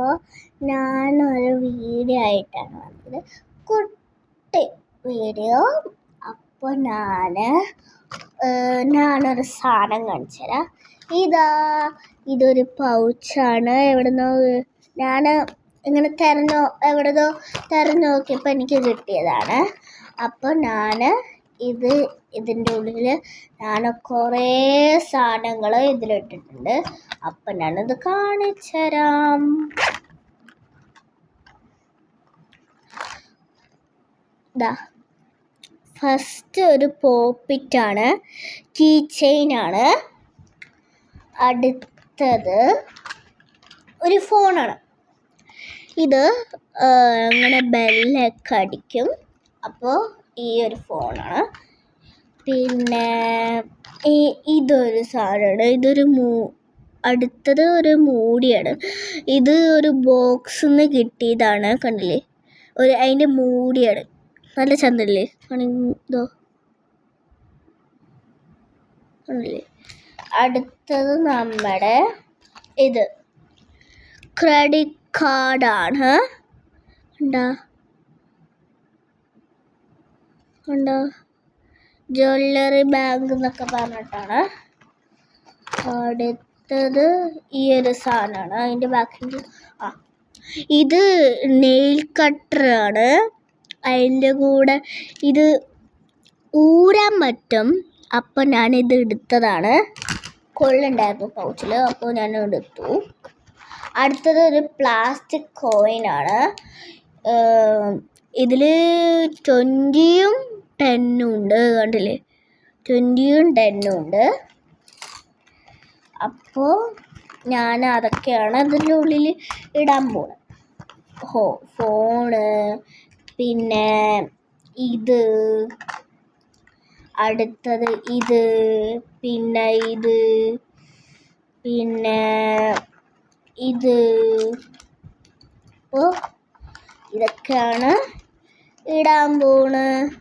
അപ്പോൾ ഞാനൊരു വീഡിയോ ആയിട്ടാണ് വന്നത്, കുട്ടി വീഡിയോ. അപ്പോൾ ഞാനൊരു സാധനം കാണിച്ചു തരാം. ഇതൊരു പൗച്ചാണ്. ഞാൻ ഇങ്ങനെ എവിടുന്നോ തിരഞ്ഞു നോക്കിയപ്പോൾ എനിക്ക് കിട്ടിയതാണ്. അപ്പോൾ ഇതിൻ്റെ ഉള്ളിൽ കുറേ സാധനങ്ങൾ ഇതിലിട്ടിട്ടുണ്ട്. അപ്പം ഞാനിത് കാണിച്ചു തരാം. ഫസ്റ്റ് ഒരു പോപ്പിറ്റാണ്, കീ ചെയിനാണ്. അടുത്തത് ഒരു ഫോണാണ്. ഇത് അങ്ങനെ ബെല്ലൊക്കെ അടിക്കും. അപ്പോൾ ഈ ഒരു ഫോണാണ്. പിന്നെ ഇതൊരു സാധനമാണ്. അടുത്തത് ഒരു മൂടിയാണ്. ഇത് ഒരു ബോക്സിൽ നിന്ന് കിട്ടിയതാണ്. കണ്ടില്ലേ, അതിൻ്റെ മൂടിയാണ്. നല്ല ചന്തല്ലേ ഇതോ, കണ്ടില്ലേ. അടുത്തത് നമ്മുടെ ഇത് ക്രെഡിറ്റ് കാർഡാണ്. കണ്ടോ, ജ്വല്ലറി ബാങ്ക് എന്നൊക്കെ പറഞ്ഞിട്ടാണ്. അടുത്തത് ഈ ഒരു സാധനമാണ്. അതിൻ്റെ ബാക്കിൽ ഇത് നെയിൽ കട്ടറാണ്. അതിൻ്റെ കൂടെ ഇത് ഊരാൻ പറ്റും. അപ്പം ഞാനിത് എടുത്തതാണ്. കൊള്ളുണ്ടായിരുന്നു പൗച്ചിൽ, അപ്പോൾ ഞാൻ എടുത്തു. അടുത്തത് ഒരു പ്ലാസ്റ്റിക് കോയിനാണ്. ഇതിൽ 20ഉം 10ഉം ഉണ്ട്. കണ്ടില്ലേ, 20ഉം 10ഉം ഉണ്ട്. അപ്പോൾ ഞാൻ അതൊക്കെയാണ് ഇതിൻ്റെ ഉള്ളിൽ ഇടാൻ പോകുന്നത്. ഫോണ്, പിന്നെ ഇത്, അടുത്തത് ഇത്, പിന്നെ ഇത്. അപ്പോൾ ഇതൊക്കെയാണ് ഇടാൻ പോകുന്നത്.